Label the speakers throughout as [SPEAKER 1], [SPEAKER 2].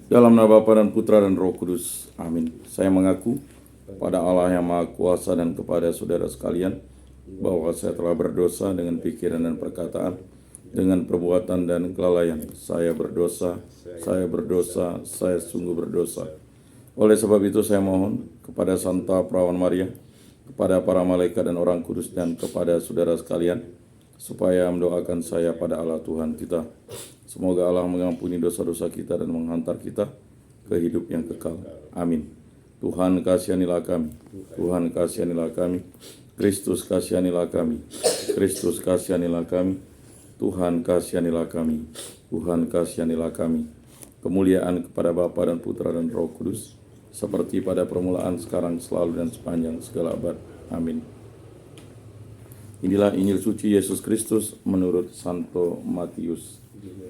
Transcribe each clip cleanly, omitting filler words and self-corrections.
[SPEAKER 1] Dalam nama Bapa dan Putra dan Roh Kudus. Amin. Saya mengaku pada Allah yang Maha Kuasa dan kepada saudara sekalian bahwa saya telah berdosa dengan pikiran dan perkataan, dengan perbuatan dan kelalaian. Saya berdosa, saya sungguh berdosa. Oleh sebab itu saya mohon kepada Santa Perawan Maria, kepada para malaikat dan orang kudus, dan kepada saudara sekalian, supaya mendoakan saya pada Allah Tuhan kita. Semoga Allah mengampuni dosa-dosa kita dan menghantar kita ke hidup yang kekal. Amin. Tuhan kasihanilah kami. Tuhan kasihanilah kami. Kristus kasihanilah kami. Kristus kasihanilah kami. Tuhan kasihanilah kami. Tuhan kasihanilah kami. Kemuliaan kepada Bapa dan Putra dan Roh Kudus, seperti pada permulaan, sekarang, selalu, dan sepanjang segala abad. Amin. Inilah Injil suci Yesus Kristus menurut Santo Matius.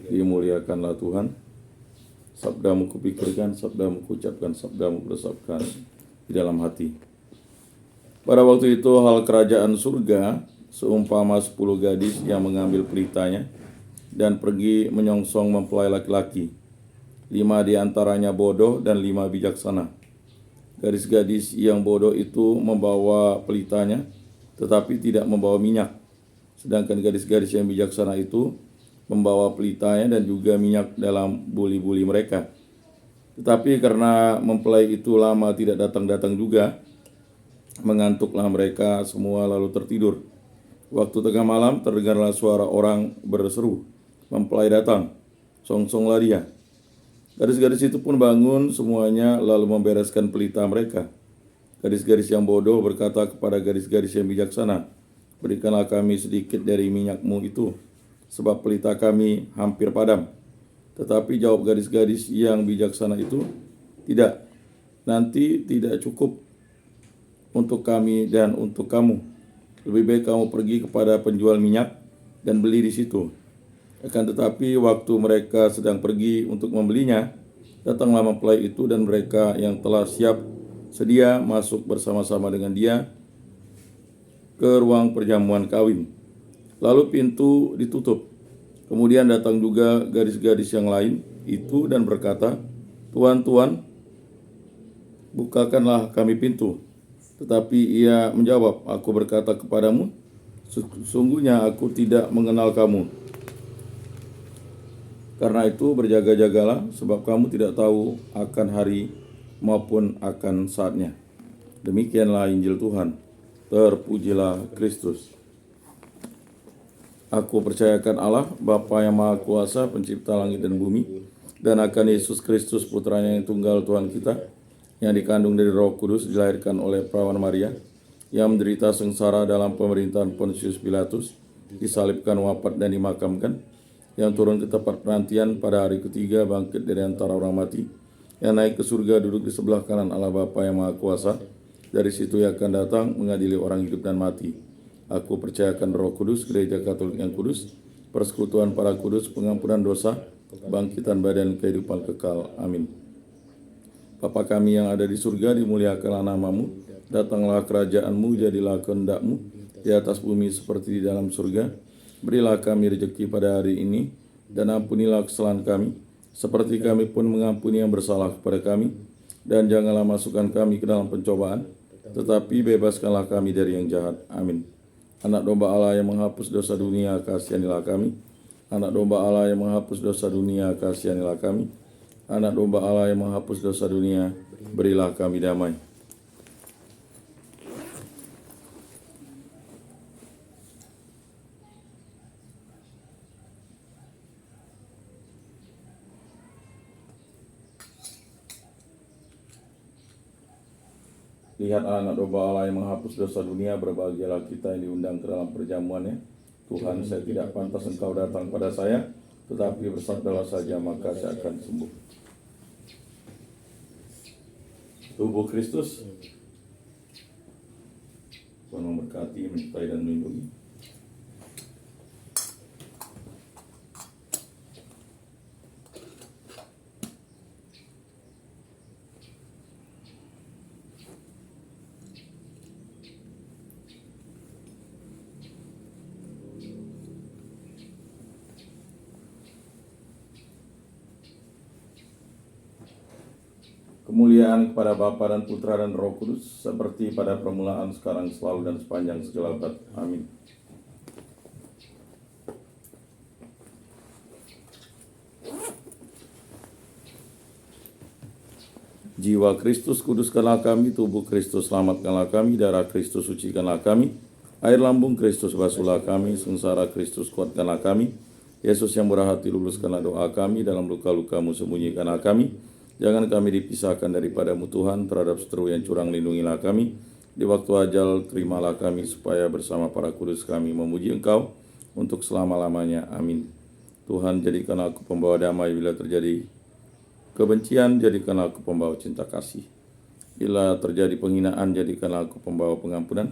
[SPEAKER 1] Dimuliakanlah Tuhan. Sabdamu kupikirkan, sabdamu kuucapkan, sabdamu kuresapkan di dalam hati. Pada waktu itu hal kerajaan surga seumpama 10 gadis yang mengambil pelitanya dan pergi menyongsong mempelai laki-laki. 5 di antaranya bodoh dan 5 bijaksana. Gadis-gadis yang bodoh itu membawa pelitanya, tetapi tidak membawa minyak. Sedangkan gadis-gadis yang bijaksana itu membawa pelitanya dan juga minyak dalam buli-buli mereka. Tetapi karena mempelai itu lama tidak datang-datang juga, mengantuklah mereka semua lalu tertidur. Waktu tengah malam terdengarlah suara orang berseru, "Mempelai datang, songsonglah dia." Gadis-gadis itu pun bangun semuanya lalu membereskan pelita mereka. Gadis-gadis yang bodoh berkata kepada gadis-gadis yang bijaksana, "Berikanlah kami sedikit dari minyakmu itu, sebab pelita kami hampir padam." Tetapi jawab gadis-gadis yang bijaksana itu, "Tidak, nanti tidak cukup untuk kami dan untuk kamu. Lebih baik kamu pergi kepada penjual minyak dan beli di situ." Akan tetapi waktu mereka sedang pergi untuk membelinya, datanglah mempelai itu dan mereka yang telah siap sedia masuk bersama-sama dengan dia ke ruang perjamuan kawin. Lalu pintu ditutup. Kemudian datang juga gadis-gadis yang lain itu dan berkata, "Tuan, Tuan, bukakanlah kami pintu." Tetapi ia menjawab, "Aku berkata kepadamu, sesungguhnya aku tidak mengenal kamu. Karena itu berjaga-jagalah, sebab kamu tidak tahu akan hari maupun akan saatnya." Demikianlah Injil Tuhan. Terpujilah Kristus. Aku percayakan Allah, Bapa yang Maha Kuasa, pencipta langit dan bumi, dan akan Yesus Kristus, putranya yang tunggal Tuhan kita, yang dikandung dari Roh Kudus, dilahirkan oleh Perawan Maria, yang menderita sengsara dalam pemerintahan Pontius Pilatus, disalibkan, wafat, dan dimakamkan, yang turun ke tempat penantian pada hari ketiga, bangkit dari antara orang mati, yang naik ke surga, duduk di sebelah kanan Allah Bapa yang Maha Kuasa. Dari situ ia akan datang mengadili orang hidup dan mati. Aku percayakan Roh Kudus, gereja Katolik yang kudus, persekutuan para kudus, pengampunan dosa, bangkitan badan, kehidupan kekal. Amin. Bapa kami yang ada di surga, dimuliakanlah namamu, datanglah kerajaanmu, jadilah kehendakmu di atas bumi seperti di dalam surga. Berilah kami rezeki pada hari ini, dan ampunilah kesalahan kami, seperti kami pun mengampuni yang bersalah kepada kami. Dan janganlah masukkan kami ke dalam pencobaan, tetapi bebaskanlah kami dari yang jahat. Amin. Anak domba Allah yang menghapus dosa dunia, kasihanilah kami. Anak domba Allah yang menghapus dosa dunia, kasihanilah kami. Anak domba Allah yang menghapus dosa dunia, berilah kami damai. Lihat anak domba Allah yang menghapus dosa dunia, berbahagialah kita yang diundang ke dalam perjamuannya. Tuhan, saya tidak pantas Engkau datang pada saya, tetapi bersabdalah saja maka saya akan sembuh. Tubuh Kristus. Tuhan memberkati, menyertai, dan melindungi. Kemuliaan kepada Bapa dan Putra dan Roh Kudus, seperti pada permulaan, sekarang, selalu, dan sepanjang segala abad. Amin. Jiwa Kristus kuduskanlah kami, tubuh Kristus selamatkanlah kami, darah Kristus sucikanlah kami, air lambung Kristus basuhlah kami, sengsara Kristus kuatkanlah kami, Yesus yang murah hati luluskanlah doa kami, dalam luka-lukamu sembunyikanlah kami, jangan kami dipisahkan daripadamu Tuhan, terhadap seteru yang curang lindungilah kami, di waktu ajal terimalah kami, supaya bersama para kudus kami memuji Engkau, untuk selama-lamanya. Amin. Tuhan, jadikan aku pembawa damai bila terjadi kebencian, jadikanlah aku pembawa cinta kasih. Bila terjadi penghinaan, jadikanlah aku pembawa pengampunan.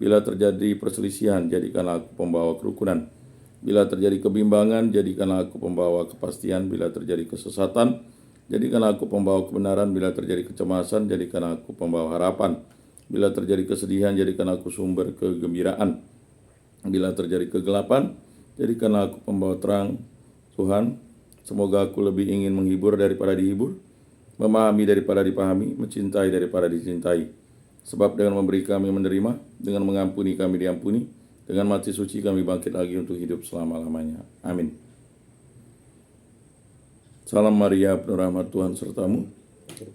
[SPEAKER 1] Bila terjadi perselisihan, jadikanlah aku pembawa kerukunan. Bila terjadi kebimbangan, jadikanlah aku pembawa kepastian. Bila terjadi kesesatan, jadikanlah aku pembawa kebenaran. Bila terjadi kecemasan, jadikanlah aku pembawa harapan. Bila terjadi kesedihan, jadikanlah aku sumber kegembiraan. Bila terjadi kegelapan, jadikanlah aku pembawa terang. Tuhan, semoga aku lebih ingin menghibur daripada dihibur, memahami daripada dipahami, mencintai daripada dicintai. Sebab dengan memberi kami menerima, dengan mengampuni kami diampuni, dengan mati suci kami bangkit lagi untuk hidup selama-lamanya. Amin. Salam Maria, penuh rahmat Tuhan sertamu.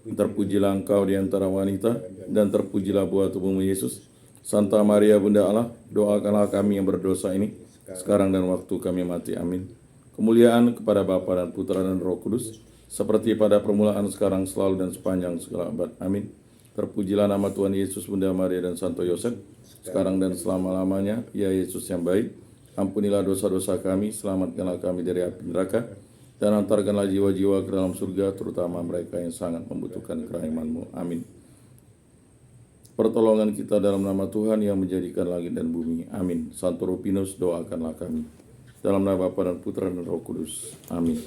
[SPEAKER 1] Terpujilah engkau di antara wanita, dan terpujilah buah tubuhmu Yesus. Santa Maria Bunda Allah, doakanlah kami yang berdosa ini, sekarang dan waktu kami mati. Amin. Kemuliaan kepada Bapa dan Putra dan Roh Kudus, seperti pada permulaan, sekarang, selalu, dan sepanjang segala abad. Amin. Terpujilah nama Tuhan Yesus, Bunda Maria, dan Santo Yosef, sekarang dan selama-lamanya. Ya Yesus yang baik, ampunilah dosa-dosa kami, selamatkanlah kami dari api neraka, dan antarkanlah jiwa-jiwa ke dalam surga, terutama mereka yang sangat membutuhkan kerahiman-Mu. Amin. Pertolongan kita dalam nama Tuhan yang menjadikan langit dan bumi. Amin. Santo Rupinus, doakanlah kami. Dalam nama Bapa dan Putra dan Roh Kudus. Amin.